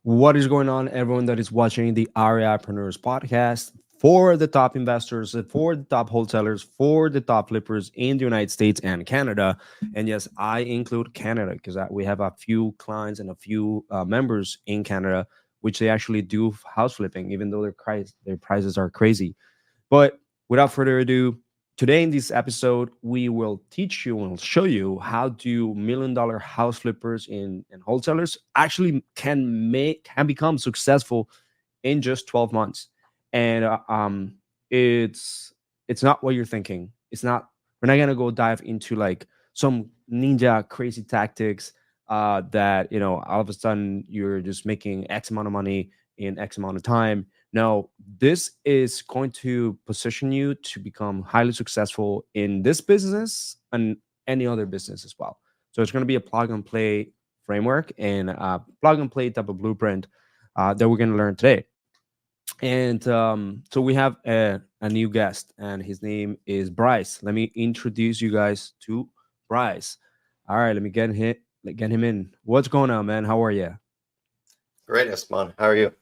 What is going on, everyone that is watching the REIpreneurs Podcast? For the top investors, for the top wholesalers, for the top flippers in the United States and Canada. And yes, I include Canada because we have a few clients and a few members in Canada, which they actually do house flipping, even though their prices are crazy. But without further ado, today in this episode, we will teach you and show you how do $1 million house flippers and wholesalers actually can become successful in just 12 months. And it's it's not what you're thinking. It's not. We're not gonna go dive into like some ninja crazy tactics that all of a sudden you're just making X amount of money in X amount of time. No, this is going to position you to become highly successful in this business and any other business as well. So it's going to be a plug and play framework and a plug and play type of blueprint that we're going to learn today. And so we have a new guest, and his name is Bryce. Let me introduce you guys to Bryce. All right, let me get him in. What's going on, man? How are you? Great, Esteban. How are you?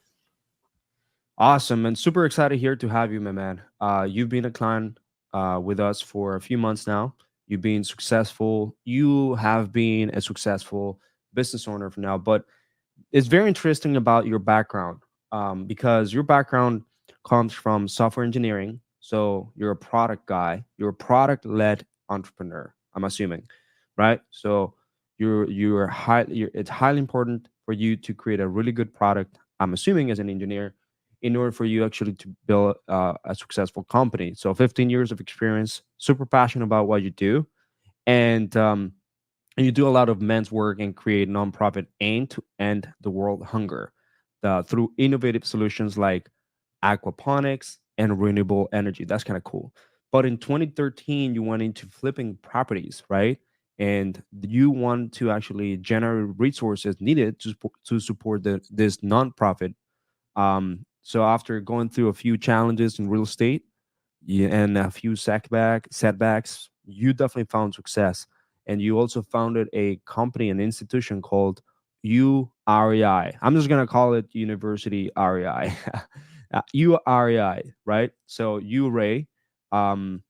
Awesome, and super excited here to have you, my man. You've been a client with us for a few months now. You've been successful. You have been a successful business owner for now. But it's very interesting about your background because your background comes from software engineering. So you're a product guy. You're a product-led entrepreneur. I'm assuming, right? So it's highly important for you to create a really good product. I'm assuming as an engineer in order for you actually to build a successful company. So 15 years of experience, super passionate about what you do, and you do a lot of men's work and create nonprofit aim to end the world hunger through innovative solutions like aquaponics and renewable energy. That's kind of cool. But in 2013, you went into flipping properties, right? And you want to actually generate resources needed to support this nonprofit. So after going through a few challenges in real estate and a few setbacks, you definitely found success. And you also founded a company, an institution called UREI. I'm just gonna call it University REI. UREI, right? So UREI, um,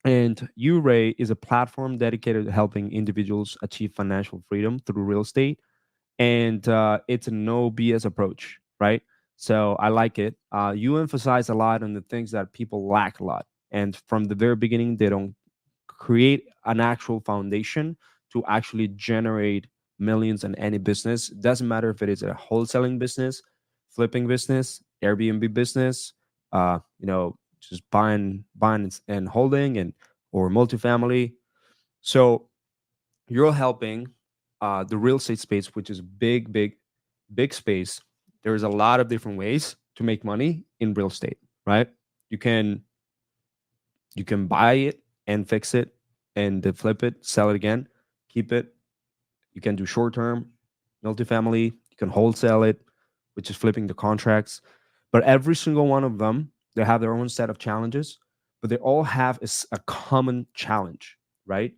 and UREI is a platform dedicated to helping individuals achieve financial freedom through real estate, and it's a no BS approach, right? So I like it. You emphasize a lot on the things that people lack a lot, and from the very beginning, they don't create an actual foundation to actually generate millions in any business. Doesn't matter if it is a wholesaling business, flipping business, Airbnb business, just buying and holding, and or multifamily. So you're helping the real estate space, which is big space. There's a lot of different ways to make money in real estate, right? You can buy it and fix it and then flip it, sell it again, keep it. You can do short term, multifamily. You can wholesale it, which is flipping the contracts. But every single one of them, they have their own set of challenges, but they all have a common challenge, right?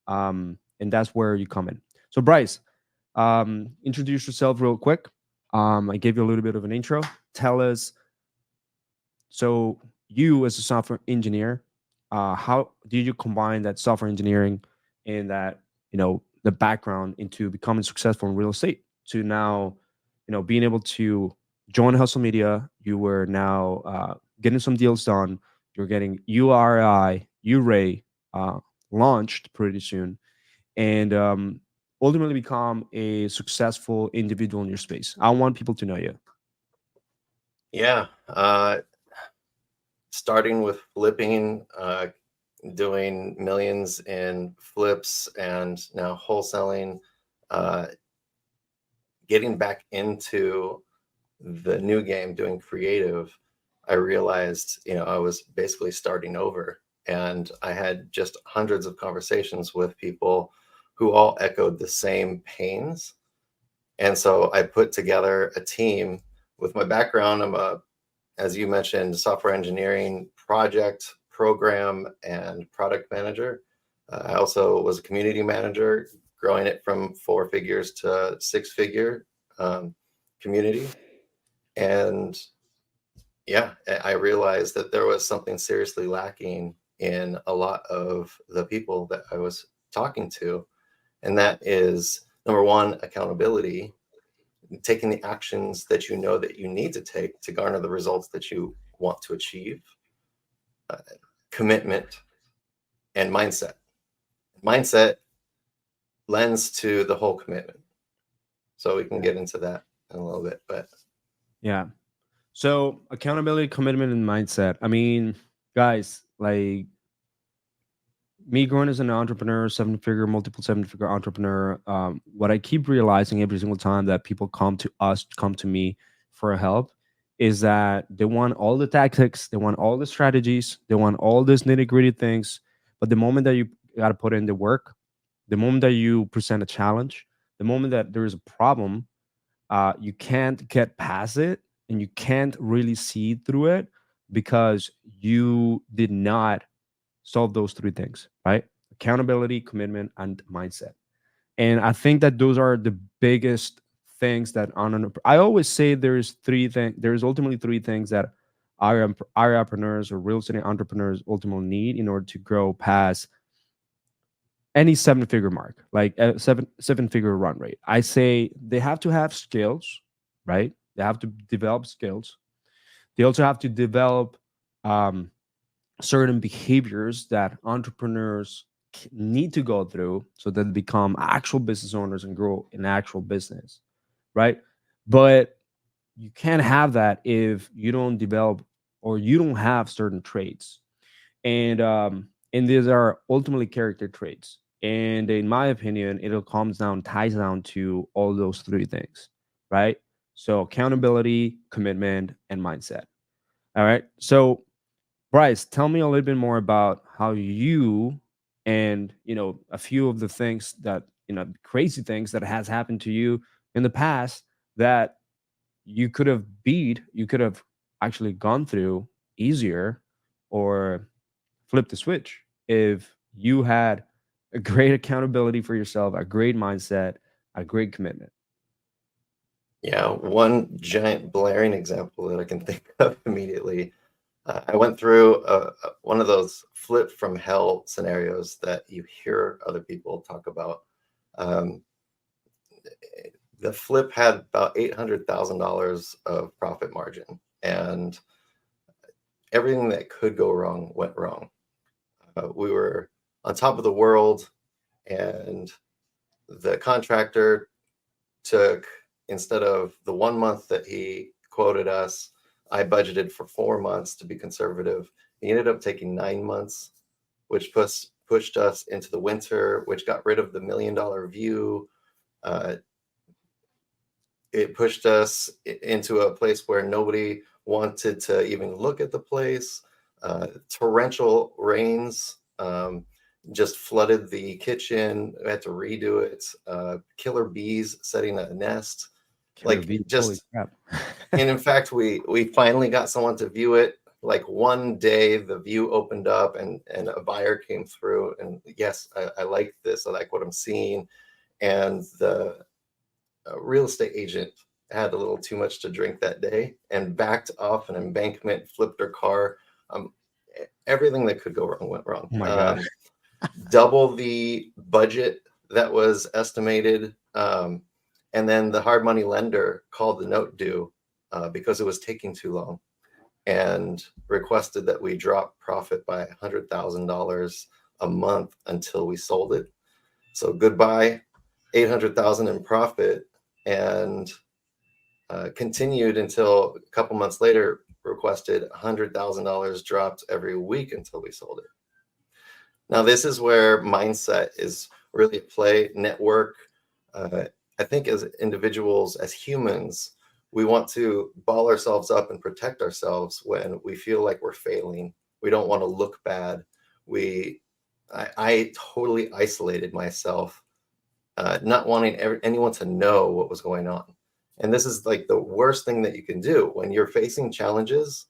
And that's where you come in. So, Bryce, introduce yourself real quick. I gave you a little bit of an intro. Tell us, so you as a software engineer, how did you combine that software engineering and that the background into becoming successful in real estate to now being able to join hustle media? You were now getting some deals done. You're getting UREI launched pretty soon, and ultimately become a successful individual in your space. I want people to know you. Yeah, starting with flipping, doing millions in flips, and now wholesaling, uh, getting back into the new game, doing creative. I realized, I was basically starting over, and I had just hundreds of conversations with people who all echoed the same pains. And so I put together a team. With my background, as you mentioned, software engineering, project, program, and product manager. I also was a community manager, growing it from 4 figures to 6 figure. Um, community. And yeah, I realized that there was something seriously lacking in a lot of the people that I was talking to. And that is, number one, accountability, taking the actions that you know that you need to take to garner the results that you want to achieve, commitment, and mindset. Mindset lends to the whole commitment. So we can get into that in a little bit, but Yeah. So accountability, commitment, and mindset. I mean, guys, like me growing as an entrepreneur, multiple seven-figure entrepreneur, what I keep realizing every single time that people come to me for help, is that they want all the tactics, they want all the strategies, they want all these nitty-gritty things. But the moment that you got to put in the work, the moment that you present a challenge, the moment that there is a problem, you can't get past it and you can't really see through it because you did not solve those three things, right? Accountability, commitment, and mindset. And I think that those are the biggest things that I always say there's ultimately three things that our entrepreneurs or real estate entrepreneurs ultimately need in order to grow past any seven-figure mark, like a seven-figure run rate. I say they have to have skills, right? They have to develop skills. They also have to develop um, certain behaviors that entrepreneurs need to go through so that they become actual business owners and grow an actual business, right? But you can't have that if you don't develop or you don't have certain traits. And these are ultimately character traits. And in my opinion, it all ties down to all those three things, right? So accountability, commitment, and mindset. All right. So Bryce, tell me a little bit more about how you and a few of the things that crazy things that has happened to you in the past that you could have actually gone through easier or flipped the switch if you had a great accountability for yourself, a great mindset, a great commitment. yeah, one giant blaring example that I can think of immediately. I went through one of those flip from hell scenarios that you hear other people talk about. Um, the flip had about $800,000 of profit margin, and everything that could go wrong went wrong. We were on top of the world, and the contractor took, instead of the 1 month that he quoted us, I budgeted for 4 months to be conservative. He ended up taking 9 months, which pushed us into the winter, which got rid of the $1 million view. Uh, it pushed us into a place where nobody wanted to even look at the place. Torrential rains just flooded the kitchen. We had to redo it. Killer bees setting a nest. Killer Like, bees, holy just, crap. and in fact, we finally got someone to view it. Like, one day the view opened up and a buyer came through, and yes, I like this. I like what I'm seeing. And the real estate agent had a little too much to drink that day and backed off an embankment, flipped her car. Um, Everything that could go wrong went wrong. Oh my god. Double the budget that was estimated. And then the hard money lender called the note due because it was taking too long, and requested that we drop profit by $100,000 a month until we sold it. So goodbye, 800,000 in profit, and continued until a couple months later, requested $100,000 dropped every week until we sold it. Now, this is where mindset is really at play. Network. I think as individuals, as humans, we want to ball ourselves up and protect ourselves when we feel like we're failing. We don't want to look bad. I totally isolated myself, not wanting anyone to know what was going on. And this is like the worst thing that you can do when you're facing challenges.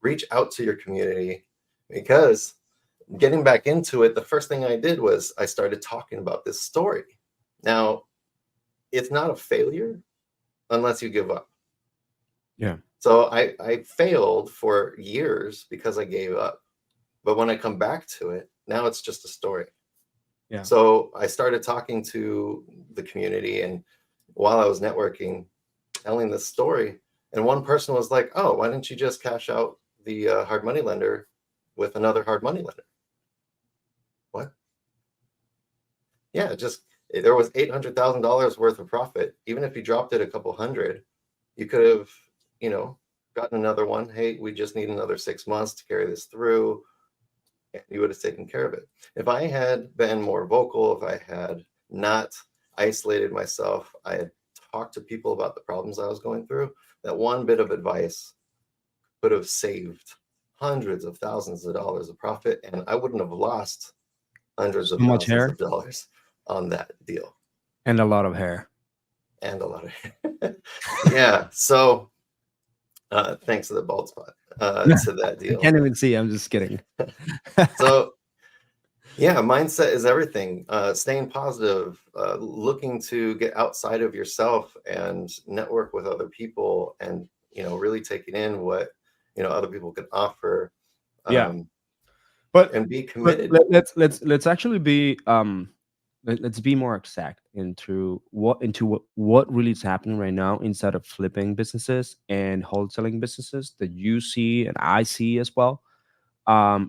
Reach out to your community, because getting back into it, the first thing I did was I started talking about this story. Now, it's not a failure. unless you give up. Yeah. So I failed for years because I gave up. But when I come back to it, now it's just a story. Yeah. So I started talking to the community, and while I was networking, telling this story, and one person was like, "Oh, why didn't you just cash out the hard money lender with another hard money lender?" What? Yeah, just there was $800,000 worth of profit. Even if you dropped it a couple hundred, you could have, gotten another one. Hey, we just need another 6 months to carry this through. And you would have taken care of it. If I had been more vocal, if I had not isolated myself, I had talked to people about the problems I was going through, that one bit of advice could have saved hundreds of thousands of dollars of profit, and I wouldn't have lost hundreds So of much thousands hair of dollars on that deal. and a lot of hair. And a lot of yeah. So thanks to the bald spot to that I deal. can't even see. I'm just kidding. So yeah, mindset is everything. Staying positive, looking to get outside of yourself and network with other people, and really taking in what other people can offer, Yeah. But and be but committed. let's actually be let's be more exact into what really is happening right now inside of flipping businesses and wholesaling businesses that you see and I see as well.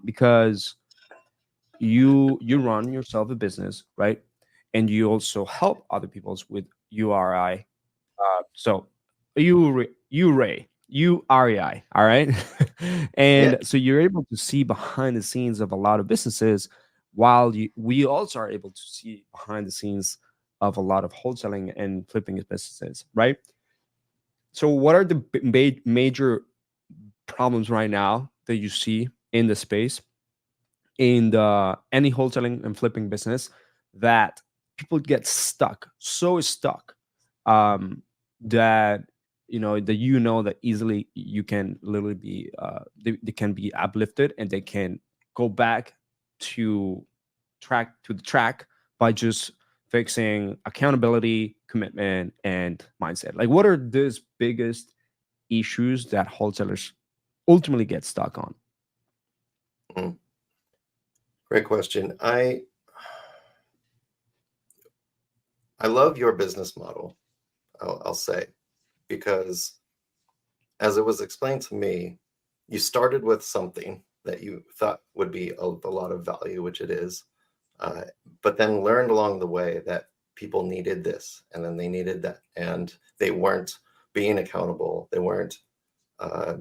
Because you run yourself a business, right? And you also help other people's with URI. So UREI, all right? Yeah, And so you're able to see behind the scenes of a lot of businesses, while we also are able to see behind the scenes of a lot of wholesaling and flipping businesses, right? So what are the major problems right now that you see in the space, in the any wholesaling and flipping business, that people get stuck, so stuck, that that easily you can literally be they can be uplifted, and they can go back to the track by just fixing accountability, commitment, and mindset? Like, what are those biggest issues that wholesalers ultimately get stuck on? mm, great question. I love your business model. I'll say, because as it was explained to me, you started with something that you thought would be of a lot of value, which it is, uh, but then learned along the way that people needed this, and then they needed that, and they weren't being accountable, they weren't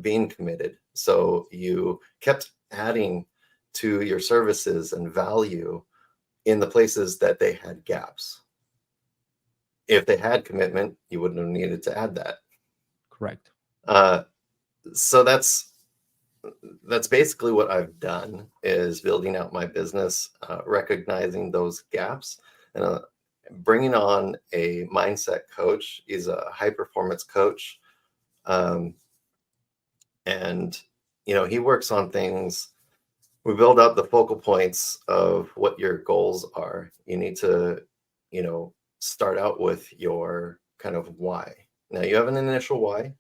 being committed. So you kept adding to your services and value in the places that they had gaps. If they had commitment, you wouldn't have needed to add that. Correct. Uh, so that's basically what I've done, is building out my business, recognizing those gaps, and bringing on a mindset coach. He's a high performance coach, um, and he works on things. We build out the focal points of what your goals are. You need to start out with your kind of why. Now you have an initial why,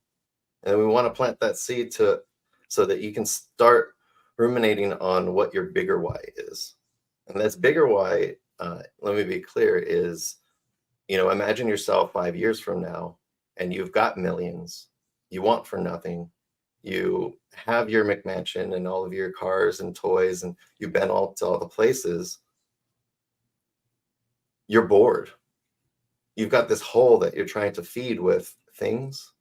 and we want to plant that seed so that you can start ruminating on what your bigger why is. And that's bigger why, let me be clear, is imagine yourself 5 years from now, and you've got millions, you want for nothing, you have your McMansion and all of your cars and toys, and you've been to all the places. You're bored. You've got this hole that you're trying to feed with things.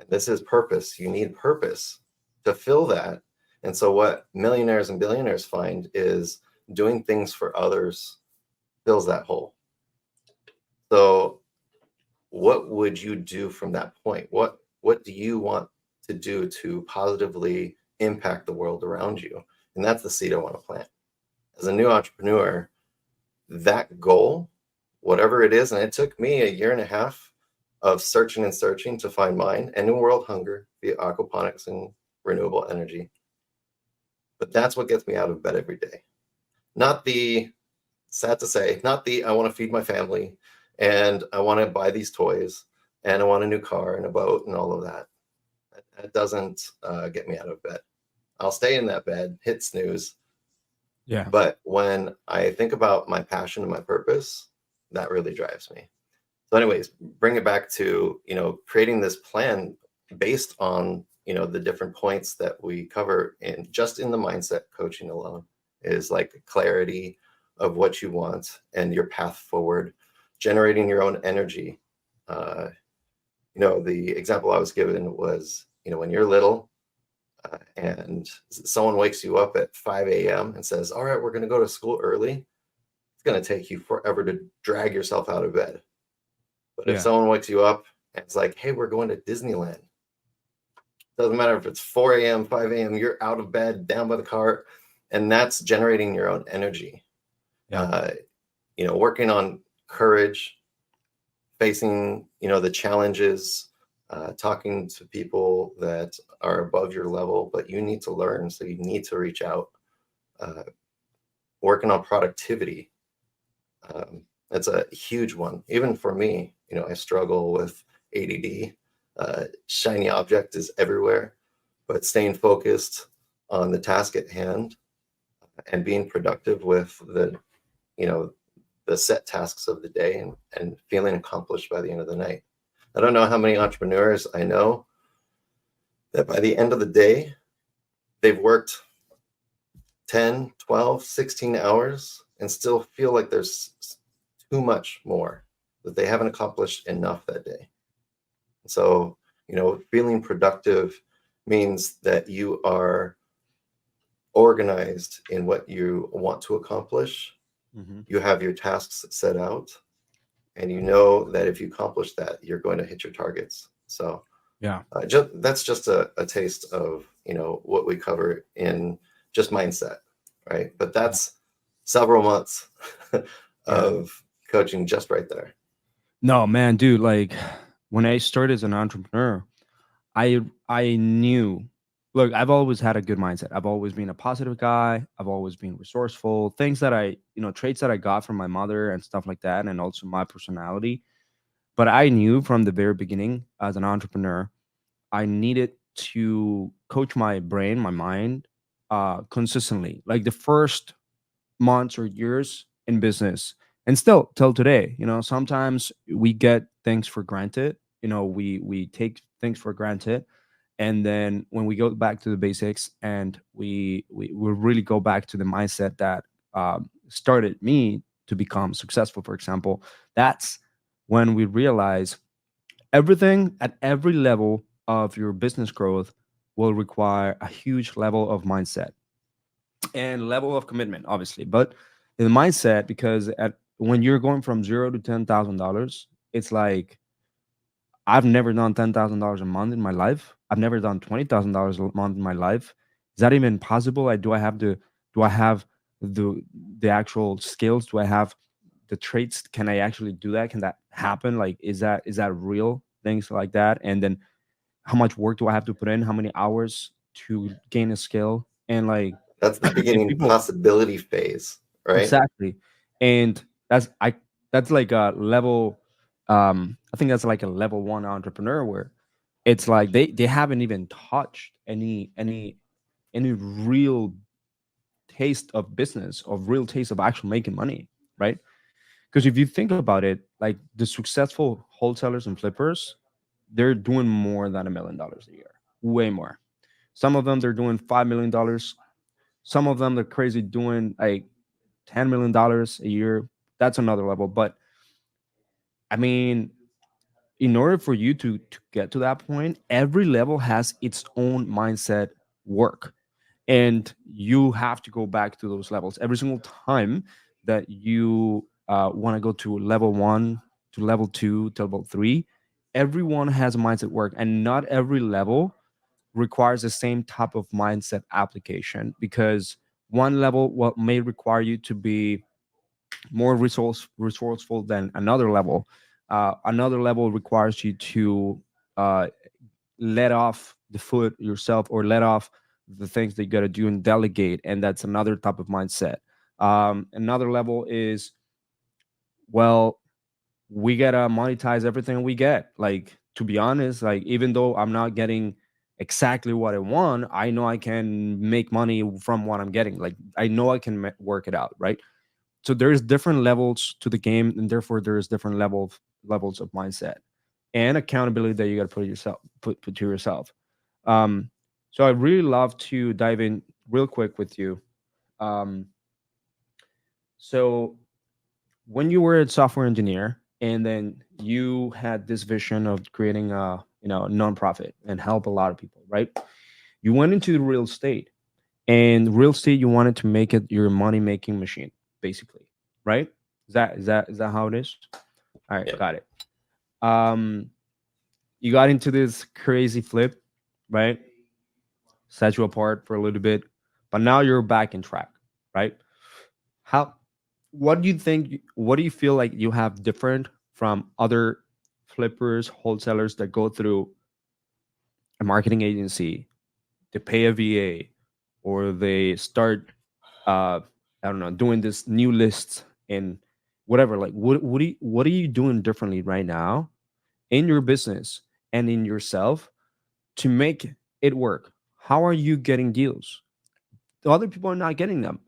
And this is purpose. You need purpose to fill that. And so what millionaires and billionaires find is doing things for others fills that hole. So what would you do from that point? What do you want to do to positively impact the world around you? And that's the seed I want to plant. As a new entrepreneur, that goal, whatever it is, and it took me 1.5 years of searching and searching to find mine, ending world hunger via aquaponics and renewable energy. But that's what gets me out of bed every day. Not the, sad to say, not the I want to feed my family and I want to buy these toys. and I want a new car and a boat and all of that. That doesn't get me out of bed. I'll stay in that bed, hit snooze. Yeah. But when I think about my passion and my purpose, that really drives me. So anyways, bring it back to, creating this plan based on, the different points that we cover in just in the mindset coaching alone is like clarity of what you want and your path forward, generating your own energy. The example I was given was, when you're little, and someone wakes you up at 5 a.m. and says, all right, we're going to go to school early, it's going to take you forever to drag yourself out of bed. But if Yeah. someone wakes you up and it's like, hey, we're going to Disneyland, doesn't matter if it's 4 a.m., 5 a.m., you're out of bed, down by the cart, and that's generating your own energy. Yeah. Working on courage, facing, the challenges, talking to people that are above your level, but you need to learn, so you need to reach out. Working on productivity. That's a huge one. Even for me, I struggle with ADD. Shiny object is everywhere, but staying focused on the task at hand and being productive with the set tasks of the day and feeling accomplished by the end of the night. I don't know how many entrepreneurs I know that by the end of the day, they've worked 10, 12, 16 hours and still feel like there's too much more, that they haven't accomplished enough that day. So, feeling productive means that you are organized in what you want to accomplish. Mm-hmm. You have your tasks set out, and you know that if you accomplish that, you're going to hit your targets. So Yeah. that's just a taste of, what we cover in just mindset, right? But that's several months Yeah. of coaching just right there. No, man, dude, like when I started as an entrepreneur, I knew, look, I've always had a good mindset. I've always been a positive guy. I've always been resourceful. Things that traits that I got from my mother and stuff like that, and also my personality. But I knew from the very beginning as an entrepreneur, I needed to coach my brain, my mind, consistently. Like the first months or years in business, and still till today, sometimes we get things for granted. We take things for granted, and then when we go back to the basics and we really go back to the mindset that started me to become successful, for example, that's when we realize everything at every level of your business growth will require a huge level of mindset and level of commitment, obviously. But the mindset, because when you're going from zero to $10,000, it's like I've never done $10,000 a month in my life. I've never done $20,000 a month in my life. Is that even possible? Do I have the the actual skills? Do I have the traits? Can I actually do that? Can that happen? Like, is that real? Things like that. And then how much work do I have to put in? How many hours to gain a skill? And like, That's the if beginning people possibility phase, right? exactly, and that's like a level. I think that's like a level one entrepreneur where it's like they haven't even touched any real taste of business, of real taste of actually making money, right? Because if you think about it, like the successful wholesalers and flippers, they're doing more than $1 million a year, way more. Some of them they're doing $5 million. Some of them they're crazy doing like $10 million a year. That's another level. But I mean, in order for you to get to that point, every level has its own mindset work. And you have to go back to those levels every single time that you want to go to level one, to level two, to level three. Everyone has a mindset work, and not every level requires the same type of mindset application, because one level what may require you to be more resourceful than another level. Another level requires you to uh, let off the foot yourself, or let off the things that you got to do and delegate, and that's another type of mindset. Another level is, well, we gotta monetize everything we get. Like to be honest, like even though I'm not getting exactly what I want, I know I can make money from what I'm getting. Like I know I can work it out, right? So there's different levels to the game, and therefore there's different levels of mindset and accountability that you got to put to yourself. Um, so I really love to dive in real quick with you. Um, so when you were a software engineer and then you had this vision of creating a nonprofit and help a lot of people, right? You went into the real estate, and real estate you wanted to make it your money making machine, basically, right? Is that how it is? All right, Yep. got it. Um, you got into this crazy flip, right? Set you apart for a little bit, but now you're back in track, right? How what do you think, what do you feel like you have different from other flippers, wholesalers that go through a marketing agency, they pay a VA, or they start I don't know, doing this new lists and whatever. Like what are you doing differently right now in your business and in yourself to make it work? How are you getting deals? The other people are not getting them.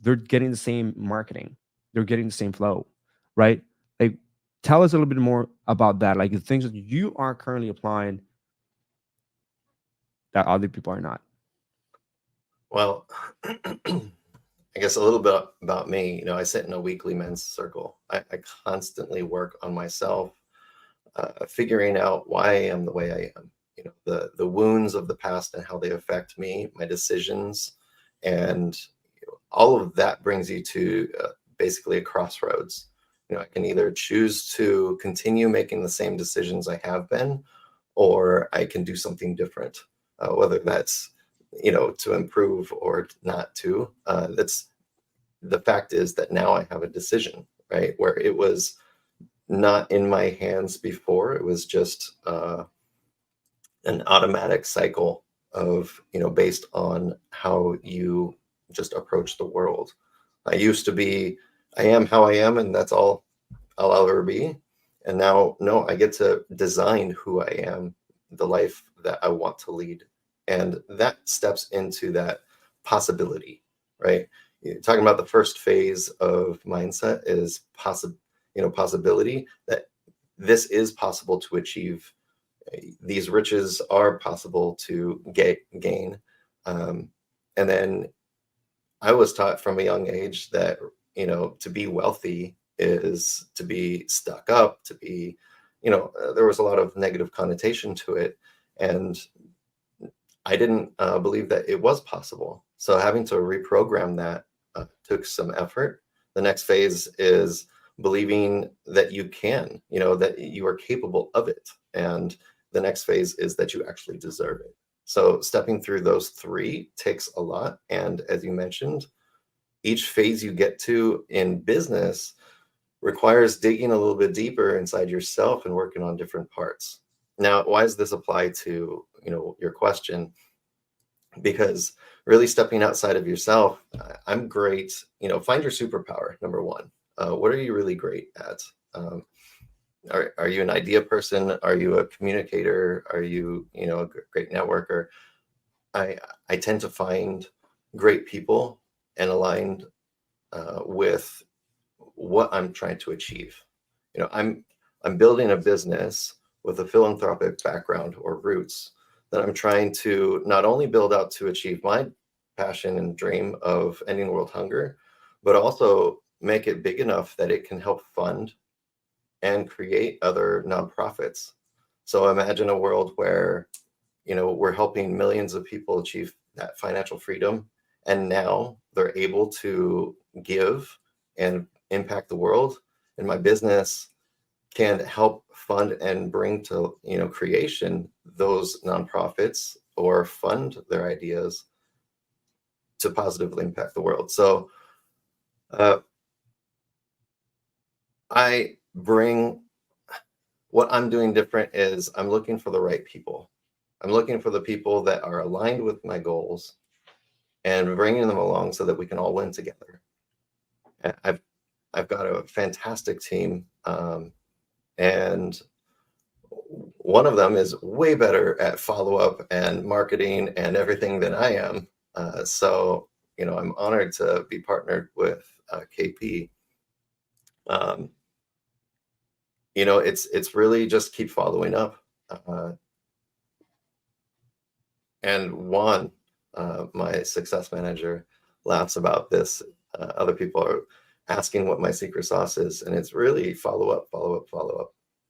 They're getting the same marketing. They're getting the same flow, right? Like, tell us a little bit more about that. Like the things that you are currently applying that other people are not. Well, I guess a little bit about me. I sit in a weekly men's circle. I constantly work on myself, figuring out why I am the way I am. The wounds of the past and how they affect me, my decisions, and all of that brings you to basically a crossroads. I can either choose to continue making the same decisions I have been, or I can do something different, whether that's to improve or not to. That's the fact is that now I have a decision, right? Where it was not in my hands before. It was just an automatic cycle of, based on how you just approach the world. I used to be, I am how I am, and that's all I'll ever be. And now, no, I get to design who I am, the life that I want to lead. And that steps into that possibility, right? You're talking about the first phase of mindset is possibility, that this is possible to achieve. These riches are possible to gain. And then I was taught from a young age that, to be wealthy is to be stuck up, to be, there was a lot of negative connotation to it. And I didn't believe that it was possible. So having to reprogram that took some effort. The next phase is believing that you can, that you are capable of it. And the next phase is that you actually deserve it. So stepping through those three takes a lot. And as you mentioned, each phase you get to in business requires digging a little bit deeper inside yourself and working on different parts. Now, why does this apply to, your question? Because really stepping outside of yourself, I'm great, find your superpower, number one. What are you really great at? Are you an idea person? Are you a communicator? Are you, a great networker? I tend to find great people and aligned with what I'm trying to achieve. I'm building a business with a philanthropic background or roots that I'm trying to not only build out to achieve my passion and dream of ending world hunger, but also make it big enough that it can help fund and create other nonprofits. So imagine a world where, we're helping millions of people achieve that financial freedom, and now they're able to give and impact the world. And my business can help fund and bring to, creation those nonprofits or fund their ideas to positively impact the world. So uh, I bring what I'm doing different is I'm looking for the right people. I'm looking for the people that are aligned with my goals and bringing them along so that we can all win together. I've got a fantastic team, and One of them is way better at follow up and marketing and everything than I am. So, I'm honored to be partnered with KP. Um, it's really just keep following up. Uh, and Juan, my success manager, laughs about this. Other people are asking what my secret sauce is, and it's really follow up, follow up, follow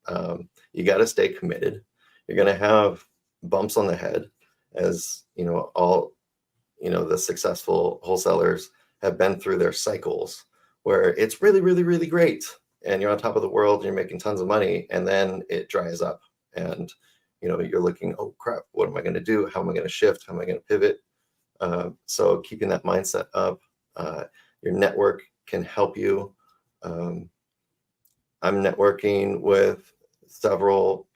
up. You got to stay committed. You're going to have bumps on the head, as all the successful wholesalers have been through their cycles, where it's really, really, really great, and you're on top of the world, and you're making tons of money, and then it dries up, and you're looking, oh crap, what am I going to do? How am I going to shift? How am I going to pivot? So keeping that mindset up, your network can help you. Um, I'm networking with several,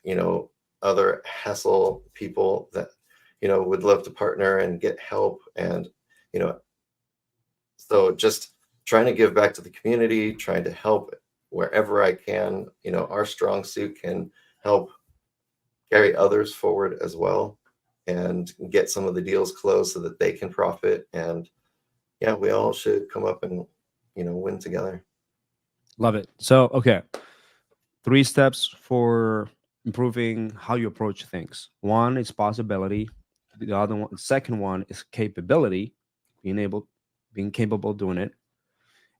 other hustle people that, would love to partner and get help. And, you know, so just trying to give back to the community, trying to help wherever I can. Our strong suit can help carry others forward as well and get some of the deals closed so that they can profit. And yeah, we all should come up and, win together. Love it. So, okay, 3 steps for improving how you approach things. One is possibility. The other one, the second one is capability, being capable of doing it.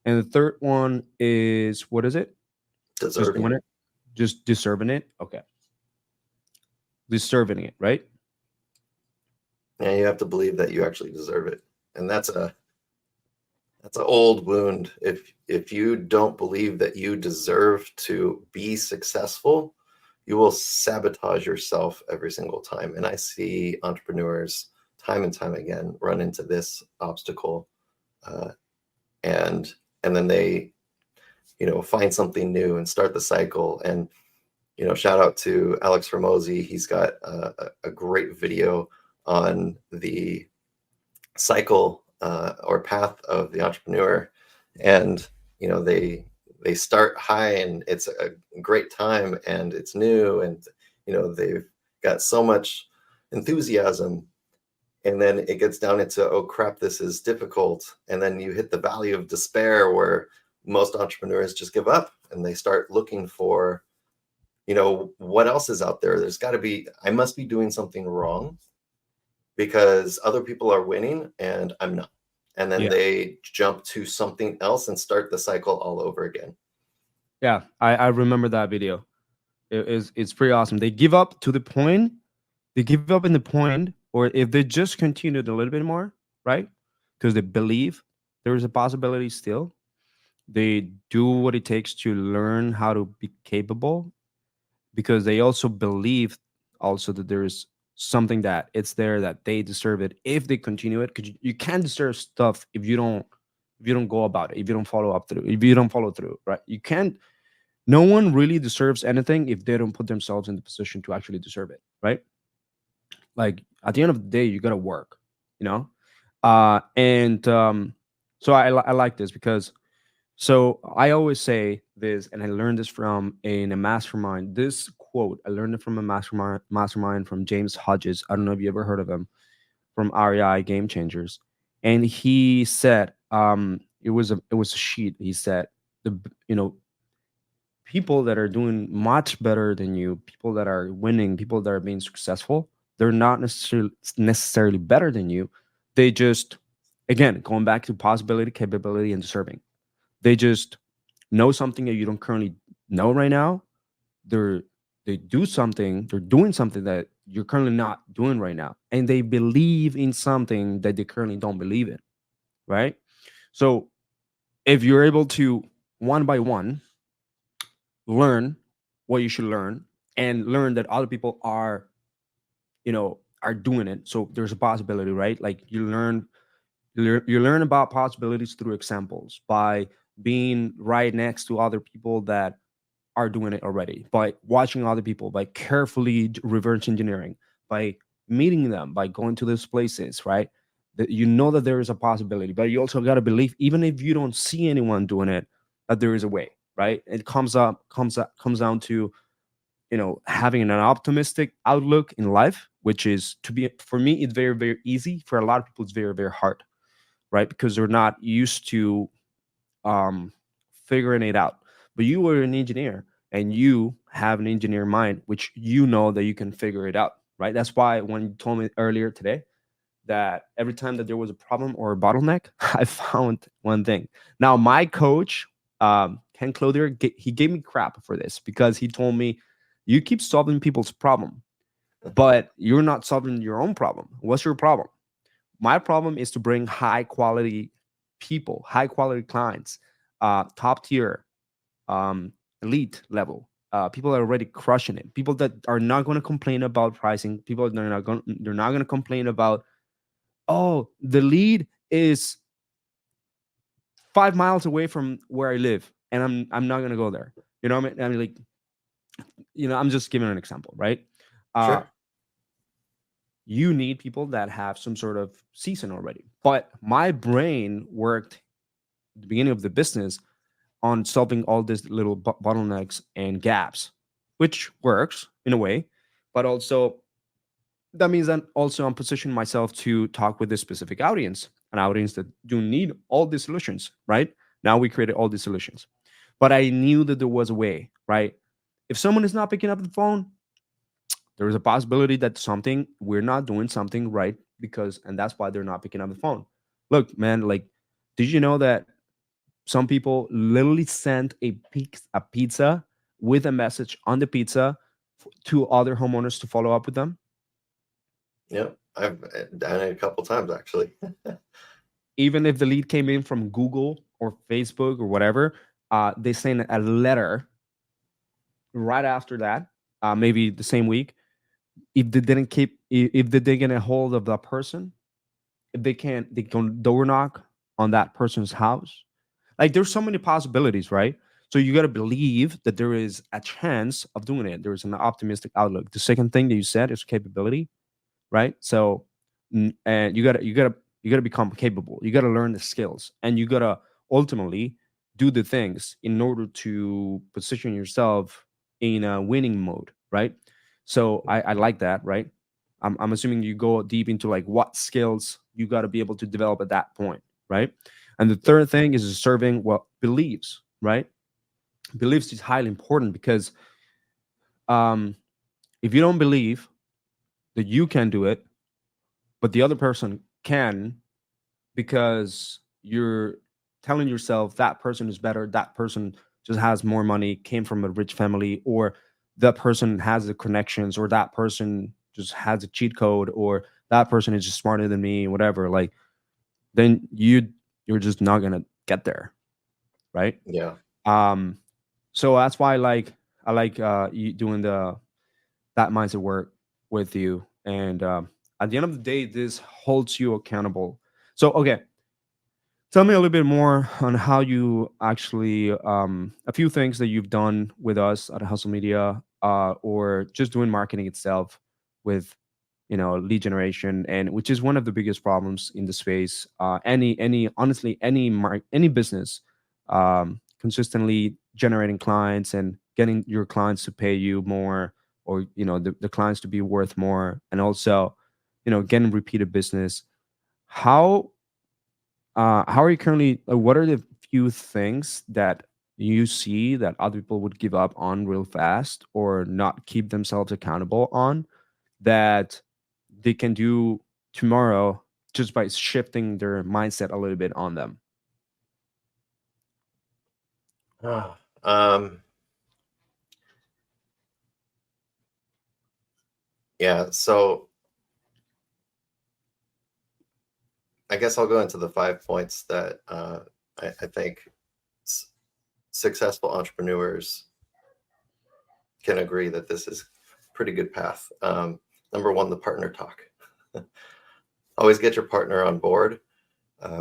And the third one is, what is it? Just doing Deserving. it, just deserving it. Okay, deserving it, right? And you have to believe that you actually deserve it. And that's an old wound. If you don't believe that you deserve to be successful, you will sabotage yourself every single time. And I see entrepreneurs time and time again run into this obstacle, uh, and then they find something new and start the cycle. And shout out to Alex Ramosi. He's got a great video on the cycle or path of the entrepreneur. And they start high and it's a great time and it's new, and they've got so much enthusiasm, and then it gets down into, oh crap, this is difficult, and then you hit the valley of despair where most entrepreneurs just give up and they start looking for what else is out there. There's got to be, I must be doing something wrong because other people are winning and I'm not. And then Yeah. they jump to something else and start the cycle all over again. Yeah, I remember that video. It's pretty awesome. They give up to the point. They give up in the point, or if they just continued a little bit more, right? Because they believe there is a possibility still. They do what it takes to learn how to be capable, because they also believe also that there's something that it's there, that they deserve it if they continue it. Because you can't deserve stuff if you don't go about it, if you don't follow up through, if you don't follow through, right? You can't. No one really deserves anything if they don't put themselves in the position to actually deserve it, right? Like at the end of the day, you gotta work, you know. And So I like this because, so I always say this, and I learned this from in a mastermind. This quote I learned it from a mastermind from James Hodges. I don't know if you ever heard of him, from REI Game Changers, and he said, it was a sheet. He said, the you know people that are doing much better than you, people that are winning, people that are being successful, they're not necessarily better than you. They just, again, going back to possibility, capability, and deserving. They just know something that you don't currently know right now. They're they do something, they're doing something that you're currently not doing right now. And they believe in something that they currently don't believe in. Right. So if you're able to, one by one, learn what you should learn, and learn that other people are doing it, so there's a possibility, right? Like you learn about possibilities through examples, by being right next to other people that are doing it already, by watching other people, by carefully reverse engineering, by meeting them, by going to those places, right? That you know that there is a possibility, but you also got to believe, even if you don't see anyone doing it, that there is a way, right? It comes down to having an optimistic outlook in life, which is, to be, for me, it's very, very easy. For a lot of people, it's very, very hard, right? Because they're not used to um, figuring it out. But you were an engineer and you have an engineer mind, which you know that you can figure it out, right? That's why when you told me earlier today that every time that there was a problem or a bottleneck, I found one thing. Now, my coach, Ken Clothier, he gave me crap for this because he told me, you keep solving people's problem, but you're not solving your own problem. What's your problem? My problem is to bring high quality people, high quality clients, top tier, elite level, people that are already crushing it, people that are not going to complain about pricing, people that they're not going to complain about, oh, the lead is 5 miles away from where I live, and I'm not going to go there. You know what I mean? Like, I'm just giving an example, right? Uh, Sure. you need people that have some sort of season already. But my brain worked at the beginning of the business on solving all these little bottlenecks and gaps, which works in a way, but also that means that also I'm positioning myself to talk with this specific audience, an audience that do need all these solutions, right? Now we created all these solutions, but I knew that there was a way, right? If someone is not picking up the phone, there is a possibility that something we're not doing something right, because and that's why they're not picking up the phone. Look, man, like, did you know that some people literally send a pizza with a message on the pizza to other homeowners to follow up with them, Yep. I've done it a couple times actually. even if the lead came in from Google or Facebook or whatever? They send a letter right after that, maybe the same week. If they didn't get a hold of that person, if they can door knock on that person's house. Like, there's so many possibilities, right? So you got to believe that there is a chance of doing it. There's an optimistic outlook. The second thing that you said is capability, right? So, and you gotta become capable. You gotta learn the skills, and you gotta ultimately do the things in order to position yourself in a winning mode, right? So I like that, right? I'm assuming you go deep into like what skills you got to be able to develop at that point, right? And the Yep. third thing is serving what beliefs, right? Beliefs is highly important because um, if you don't believe that you can do it, but the other person can, because you're telling yourself that person is better, that person just has more money, came from a rich family, or that person has the connections, or that person just has a cheat code, or that person is just smarter than me, whatever. Like, then you're just not gonna get there, right? Yeah. Um, so that's why I like you doing that mindset work with you, and at the end of the day, this holds you accountable. So, okay, tell me a little bit more on how you actually, a few things that you've done with us at Hustle Media, or just doing marketing itself with, lead generation, and which is one of the biggest problems in the space. Any honestly, any business, consistently generating clients and getting your clients to pay you more, or the clients to be worth more, and also, getting repeated business. How how are you currently? What are the few things that you see that other people would give up on real fast, or not keep themselves accountable on, that they can do tomorrow just by shifting their mindset a little bit on them? Ah, yeah. So I guess I'll go into the 5 points that I think s- successful entrepreneurs can agree that this is a pretty good path. Number one, the partner talk. Always get your partner on board,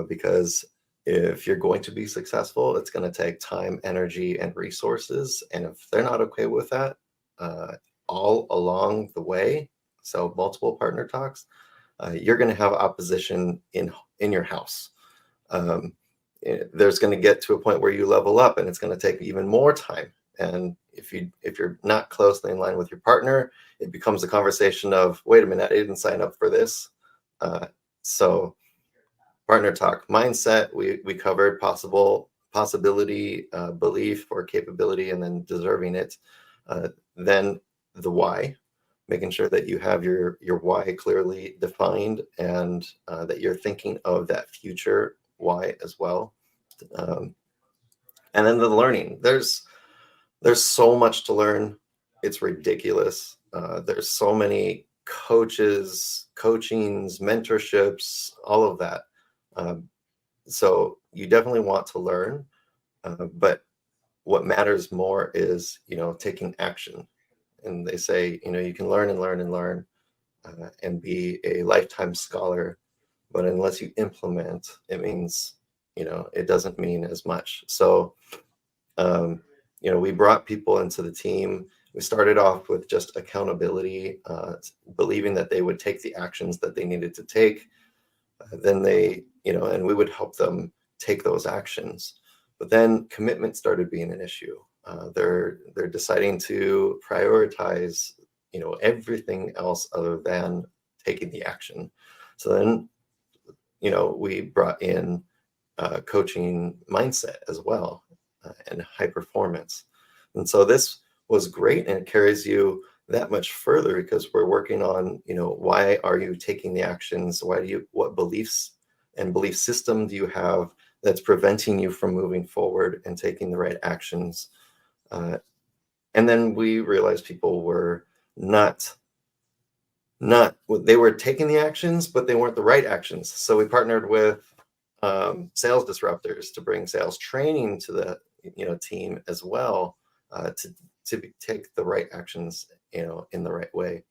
because if you're going to be successful, it's going to take time, energy, and resources. And if they're not okay with that, uh, all along the way, so multiple partner talks, you're going to have opposition in your house. Um, there's going to get to a point where you level up, and it's going to take even more time. And if you're not closely in line with your partner, it becomes a conversation of, wait a minute, I didn't sign up for this. So partner talk, mindset, we covered possibility, belief or capability, and then deserving it. Then the why, making sure that you have your why clearly defined, and that you're thinking of that future why as well. Um, and then the learning. There's so much to learn. It's ridiculous. There's so many coaches, coachings, mentorships, all of that. Um, so you definitely want to learn, but what matters more is, taking action. And they say, you can learn and learn and learn, and be a lifetime scholar, but unless you implement, it means, it doesn't mean as much. So, um, we brought people into the team. We started off with just accountability, believing that they would take the actions that they needed to take. Then they, and we would help them take those actions. But then commitment started being an issue. They're deciding to prioritize, everything else other than taking the action. So then, we brought in coaching mindset as well, and high performance. And so this was great, and it carries you that much further, because we're working on, why are you taking the actions? What beliefs and belief system do you have that's preventing you from moving forward and taking the right actions? And then we realized people were not they were taking the actions, but they weren't the right actions. So we partnered with sales disruptors to bring sales training to the team as well, to take the right actions in the right way.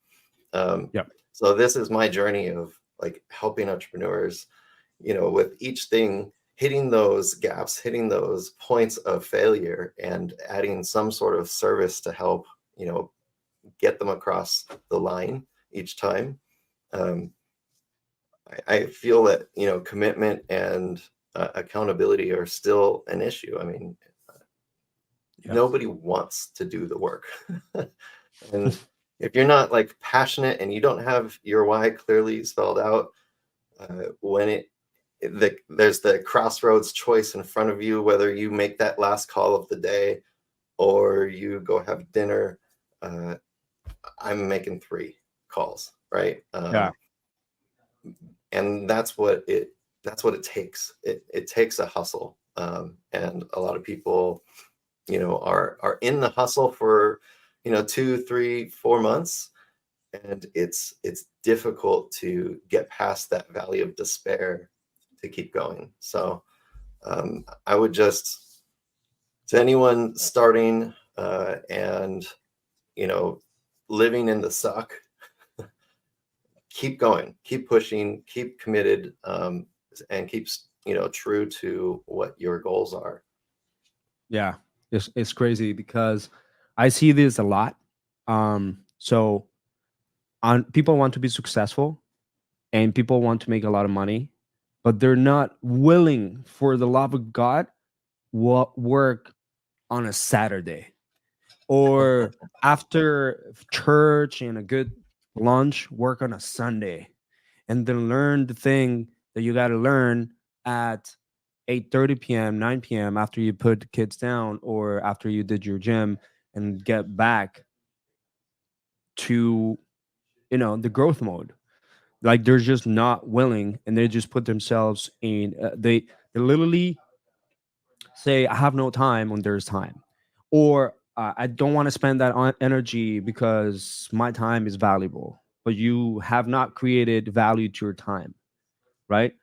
Yep. So this is my journey of like helping entrepreneurs, with each thing, hitting those gaps, hitting those points of failure, and adding some sort of service to help get them across the line each time. um, I feel that commitment and accountability are still an issue. I mean, Yep. nobody wants to do the work. And if you're not like passionate and you don't have your why clearly spelled out, when there's the crossroads choice in front of you, whether you make that last call of the day or you go have dinner. I'm making 3 calls, right? Yeah. And that's what it takes. It takes a hustle, and a lot of people are in the hustle for 2, 3, 4 months, and it's difficult to get past that valley of despair to keep going. So I would just, to anyone starting, and living in the suck, keep going, keep pushing, keep committed, and keep true to what your goals are. Yeah. It's crazy because I see this a lot. So on people want to be successful and people want to make a lot of money, but they're not willing, for the love of God, work on a Saturday, or after church and a good lunch, work on a Sunday, and then learn the thing that you got to learn at 8:30 p.m., 9 p.m. after you put the kids down or after you did your gym, and get back to the growth mode. Like, they're just not willing, and they just put themselves in they literally say, I have no time when there's time, or I don't want to spend that energy because my time is valuable. But you have not created value to your time, right?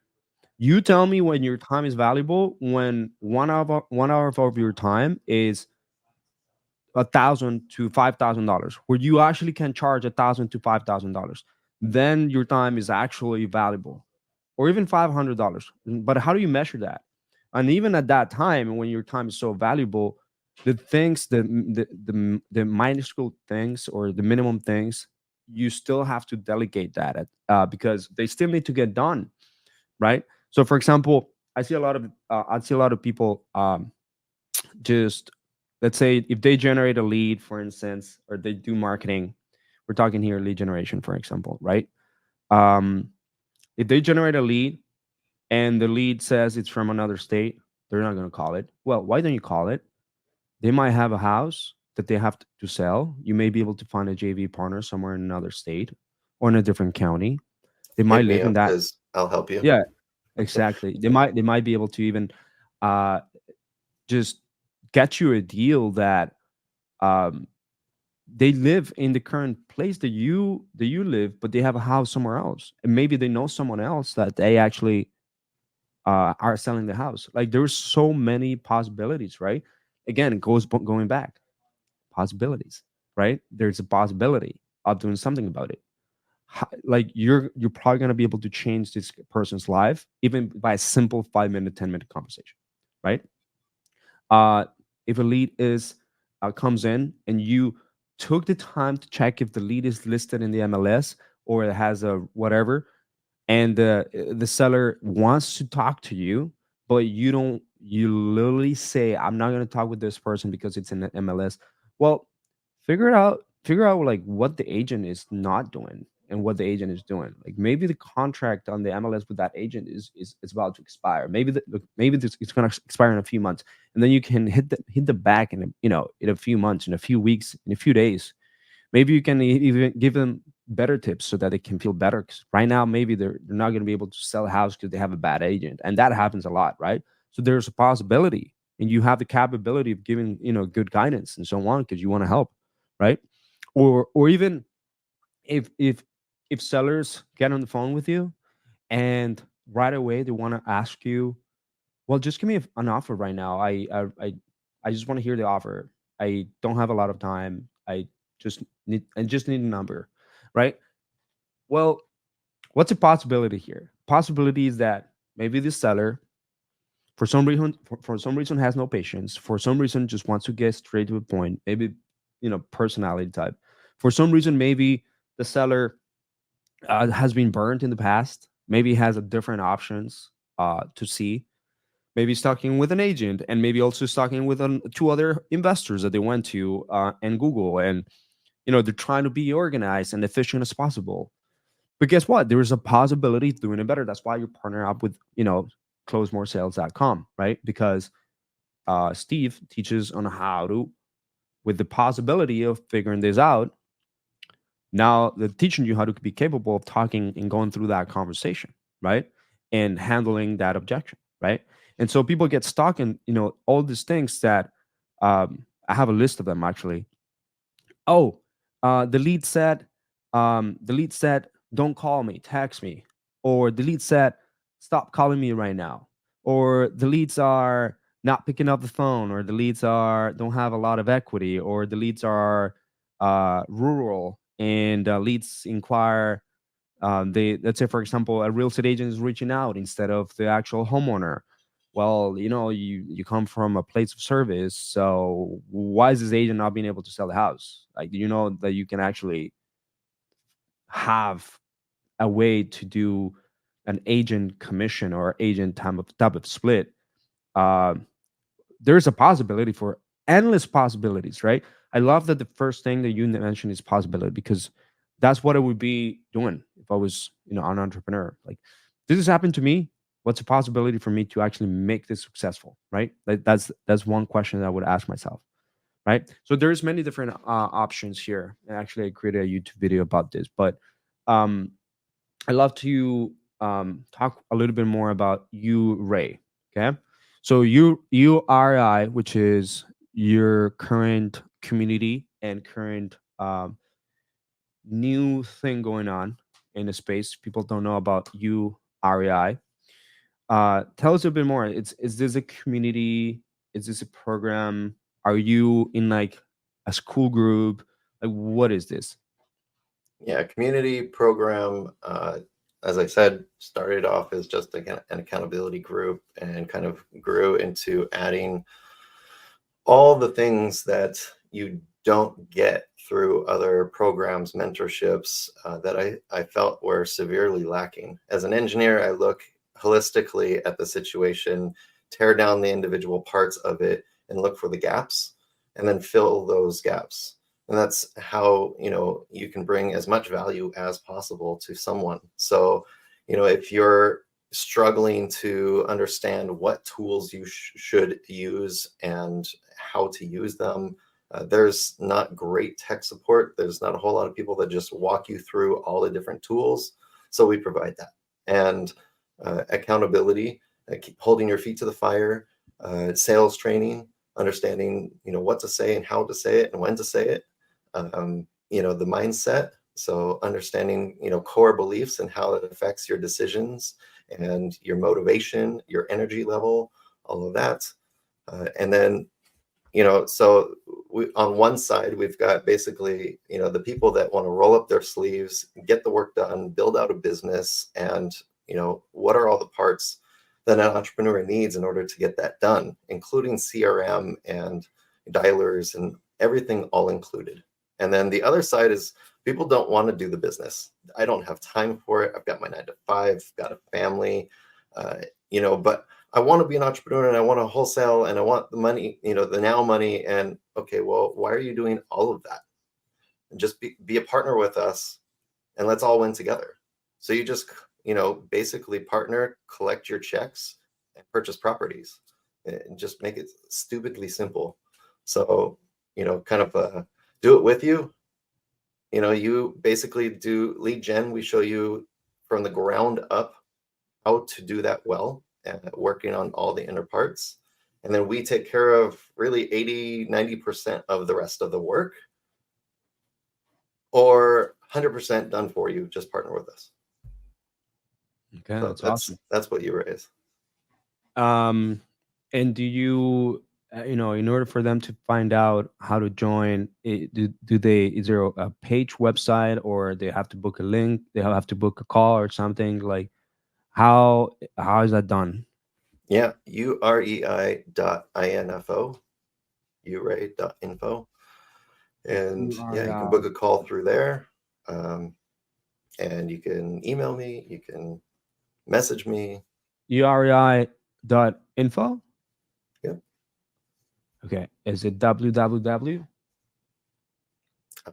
You tell me when your time is valuable, when 1 hour of your time is $1,000 to $5,000, where you actually can charge $1,000 to $5,000. Then your time is actually valuable, or even $500. But how do you measure that? And even at that time, when your time is so valuable, the things, the minuscule things or the minimum things, you still have to delegate that because they still need to get done, right? So, for example, I see a lot of people just let's say if they generate a lead, for instance, or they do marketing, we're talking here lead generation, for example, right? Um, if they generate a lead and the lead says it's from another state, they're not going to call it. Well, why don't you call it? They might have a house that they have to sell. You may be able to find a JV partner somewhere in another state or in a different county. They might Hit me live in up that. because I'll help you. Yeah, exactly. They might be able to even uh, just get you a deal that um, they live in the current place that you live, but they have a house somewhere else, and maybe they know someone else that they actually are selling the house. Like there's so many possibilities, right? Again, it goes going back possibilities, right? There's a possibility of doing something about it. Like you're probably gonna be able to change this person's life even by a simple 5 minute, 10 minute conversation, right? uh, if a lead is comes in and you took the time to check if the lead is listed in the MLS or it has a whatever, and the seller wants to talk to you, but you don't, you literally say, I'm not going to talk with this person because it's in the MLS. Well, figure out like what the agent is not doing and what the agent is doing. Like maybe the contract on the MLS with that agent is about to expire. Maybe it's going to expire in a few months, and then you can hit the back in in a few months, in a few weeks, in a few days. Maybe you can even give them better tips so that they can feel better. Because right now, maybe they're not going to be able to sell a house because they have a bad agent, and that happens a lot, right? So there's a possibility, and you have the capability of giving good guidance and so on because you want to help, right? Or even if sellers get on the phone with you and right away they want to ask you, well, just give me an offer right now. I just want to hear the offer. I don't have a lot of time. I just need a number, right? Well, what's a possibility here? Possibility is that maybe the seller, for some reason has no patience. For some reason, just wants to get straight to the point. Maybe personality type. For some reason, maybe the seller has been burned in the past. Maybe has a different options to see. Maybe he's talking with an agent, and maybe also he's talking with two other investors that they went to and Google, and they're trying to be organized and efficient as possible. But guess what? There is a possibility of doing it better. That's why you partner up with closemoresales.com, right? Because Steve teaches on how to, with the possibility of figuring this out. Now they're teaching you how to be capable of talking and going through that conversation, right? And handling that objection, right? And so people get stuck in, all these things that I have a list of them actually. Oh, the lead said, don't call me, text me. Or the lead said, stop calling me right now. Or the leads are not picking up the phone, or the leads are don't have a lot of equity, or the leads are rural, and leads inquire. They Let's say, for example, a real estate agent is reaching out instead of the actual homeowner. Well, you come from a place of service, so why is this agent not being able to sell the house? Like, do you know that you can actually have a way to do an agent commission or agent type of split? Uh, there's a possibility for endless possibilities, right? I love that the first thing that you mentioned is possibility, because that's what I would be doing if I was, an entrepreneur. Like, this has happened to me. What's a possibility for me to actually make this successful, right? That's one question that I would ask myself, right? So there's many different options here. And actually, I created a YouTube video about this, but um, I love to talk a little bit more about you, Ray. Okay, so URI, which is your current community and current new thing going on in the space. People don't know about URI. Tell us a bit more. Is this a community? Is this a program? Are you in like a school group? Like, what is this? Yeah, community program, as I said, started off as just an accountability group and kind of grew into adding all the things that you don't get through other programs, mentorships, that I felt were severely lacking. As an engineer, I look holistically at the situation, tear down the individual parts of it, and look for the gaps. and then fill those gaps. And that's how, you can bring as much value as possible to someone. So, if you're struggling to understand what tools you should use and how to use them, there's not great tech support. There's not a whole lot of people that just walk you through all the different tools. So we provide that. And accountability, holding your feet to the fire, sales training, understanding, what to say and how to say it and when to say it. The mindset. So understanding, core beliefs and how it affects your decisions and your motivation, your energy level, all of that. And then, so on one side, we've got basically, the people that want to roll up their sleeves, get the work done, build out a business, and, what are all the parts that an entrepreneur needs in order to get that done, including CRM and dialers and everything all included. And then the other side is people don't want to do the business. I don't have time for it. I've got my 9 to 5, got a family, but I want to be an entrepreneur and I want to wholesale and I want the money, the now money. And okay, well, why are you doing all of that? And just be a partner with us and let's all win together. So you just, basically partner, collect your checks and purchase properties and just make it stupidly simple. So, kind of do it with you. You basically do lead gen. We show you from the ground up how to do that well, working on all the inner parts. And then we take care of really 80-90% of the rest of the work, or 100% done for you. Just partner with us. Okay, So that's awesome. that's what you raise. And do you, in order for them to find out how to join, is there a page website, or they have to book a link? They have to book a call or something? Like, how is that done? Yeah, urei.info, urei.info. And yeah, you can book a call through there. And you can email me, you can message me. urei.info? Yeah. Okay. Is it www?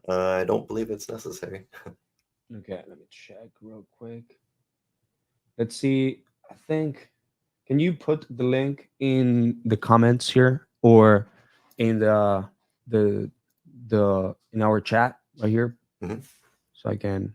I don't believe it's necessary. Okay, let me check real quick. Let's see. I think, can you put the link in the comments here, or in the in our chat right here, Mhm. so I can.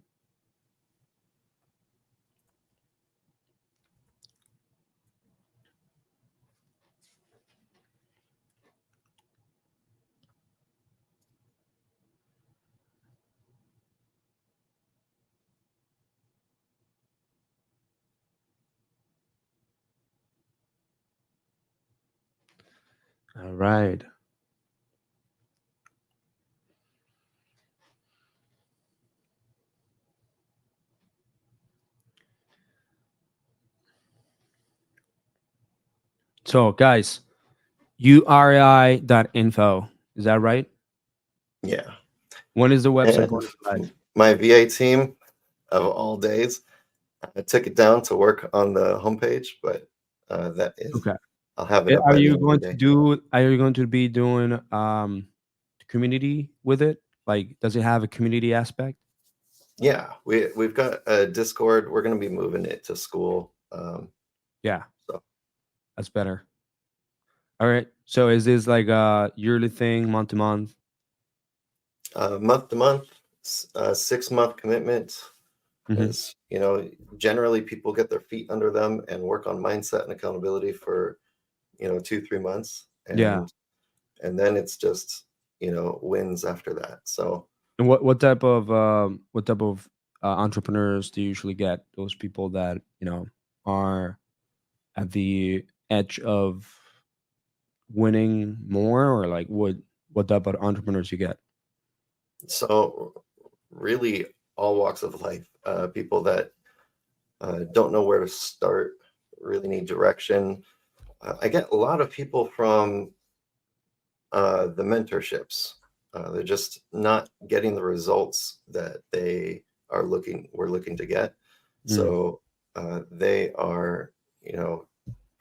All right. So, guys, urei.info. Is that right? Yeah. When is the website going And to be live? my VA team of all days, I took it down to work on the homepage, but that is, Okay. I'll have it up Are by the you end of the going to day. do? Are you going to be doing community with it? Like, does it have a community aspect? Yeah, we've got a Discord. We're going to be moving it to school. Yeah, So that's better. All right. So, is this like a yearly thing, month to month? month to month, 6-month commitment. Hmm. Is, generally people get their feet under them and work on mindset and accountability for 2-3 months, Yeah. and then it's just wins after that. So And what type of entrepreneurs do you usually get? Those people that are at the edge of winning more, or like what type of entrepreneurs you get? so really all walks of life, people that don't know where to start, really need direction. I get a lot of people from the mentorships. They're just not getting the results that we're looking to get. Mm. So they are,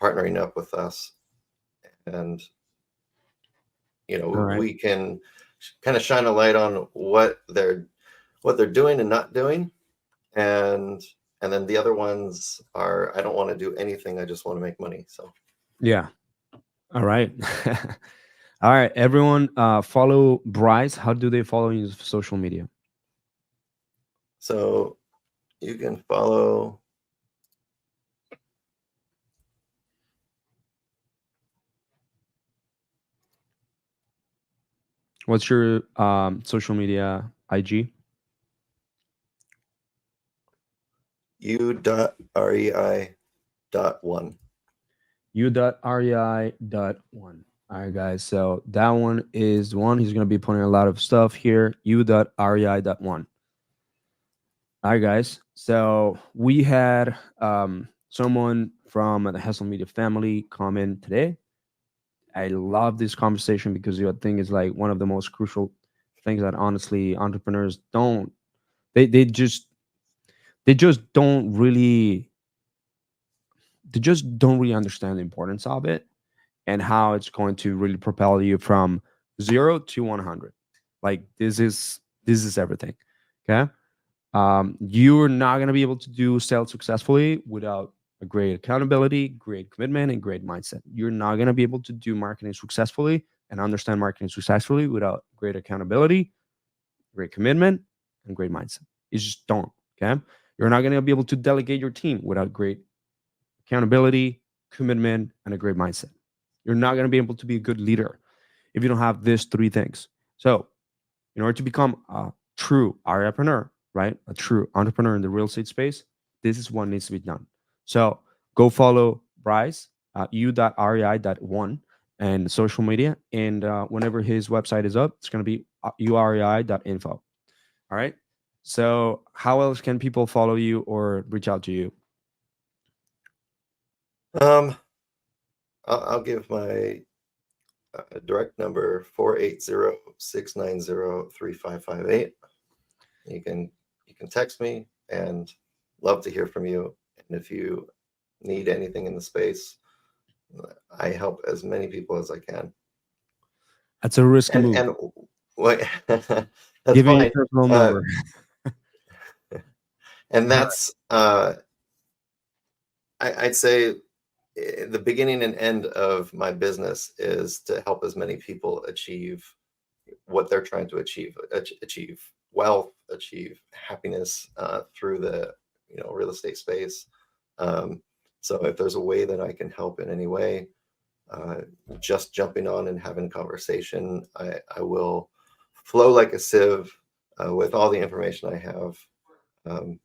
partnering up with us and, All right. we can kind of shine a light on what they're doing and not doing, and then the other ones are, I don't want to do anything, I just want to make money. Yeah. All right. All right. Everyone, follow Bryce. How do they follow you on social media? So you can follow. What's your social media IG? u.rei.1. u.rei.1. All right, guys. So that one is the one. He's going to be putting a lot of stuff here. u.rei.1. All right, guys. So we had someone from the Hustle Media family comment today. I love this conversation because I think it's like one of the most crucial things that honestly entrepreneurs don't. They just don't really understand the importance of it and how it's going to really propel you from 0 to 100. Like this is everything. Okay. You're not going to be able to do sales successfully without a great accountability, great commitment, and great mindset. You're not going to be able to do marketing successfully and understand marketing successfully without great accountability, great commitment, and great mindset. You just don't. Okay. You're not going to be able to delegate your team without great accountability, commitment, and a great mindset. You're not going to be able to be a good leader if you don't have these three things. So, in order to become a true REpreneur, right, a true entrepreneur in the real estate space, this is what needs to be done. So, go follow Bryce, u.rei.1, and social media. And whenever his website is up, it's going to be urei.info. All right. So, how else can people follow you or reach out to you? um I'll give my direct number, 480-690-3558. You can text me, and love to hear from you. And if you need anything in the space, I help as many people as I can. That's a risky move. And what that's Giving your fine. personal Uh, number. and that's I'd say the beginning and end of my business is to help as many people achieve what they're trying to achieve wealth, achieve happiness through the real estate space. Um, so if there's a way that I can help in any way, uh, just jumping on and having conversation, I will flow like a sieve with all the information I have. Um,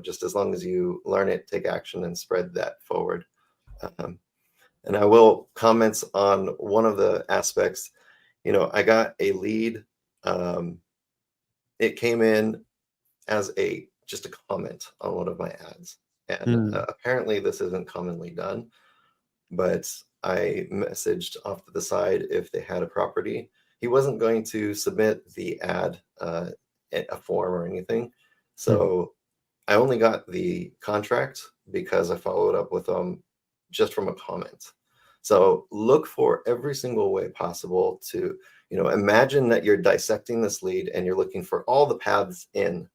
just as long as you learn it, take action, and spread that forward. Um, and I will comment on one of the aspects. I got a lead. Um, it came in as just a comment on one of my ads, and Mm, apparently this isn't commonly done. But I messaged off to the side if they had a property. He wasn't going to submit the ad, a form or anything, mm. so I only got the contract because I followed up with them just from a comment. So look for every single way possible to, imagine that you're dissecting this lead and you're looking for all the paths in,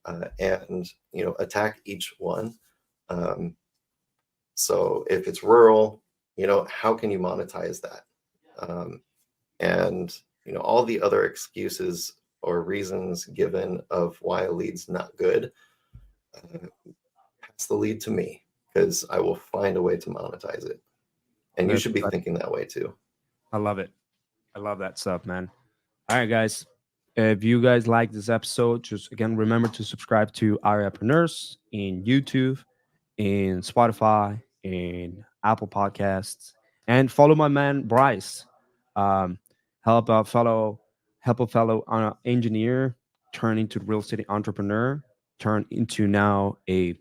and, attack each one. Um, so if it's rural, how can you monetize that? Um, and, all the other excuses or reasons given of why a lead's not good, uh, pass the lead to me, because I will find a way to monetize it. And you That's should be right. thinking that way too. I love it. I love that stuff, man. All right, guys. If you guys like this episode, just again remember to subscribe to our entrepreneurs in YouTube, in Spotify, in Apple Podcasts, and follow my man Bryce. Um, help a fellow engineer turn into real estate entrepreneur, turn into now a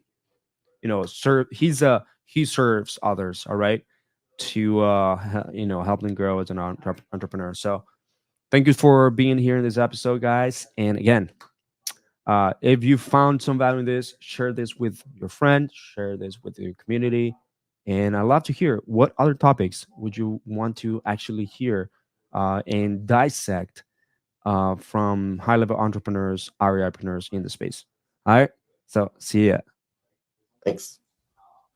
serve. He serves others. All right, to help them grow as an entrepreneur. So thank you for being here in this episode, guys. And again, if you found some value in this, share this with your friends, share this with your community. And I'd love to hear what other topics would you want to actually hear and dissect from high level entrepreneurs, REIpreneurs in the space. All right. So see ya. Thanks.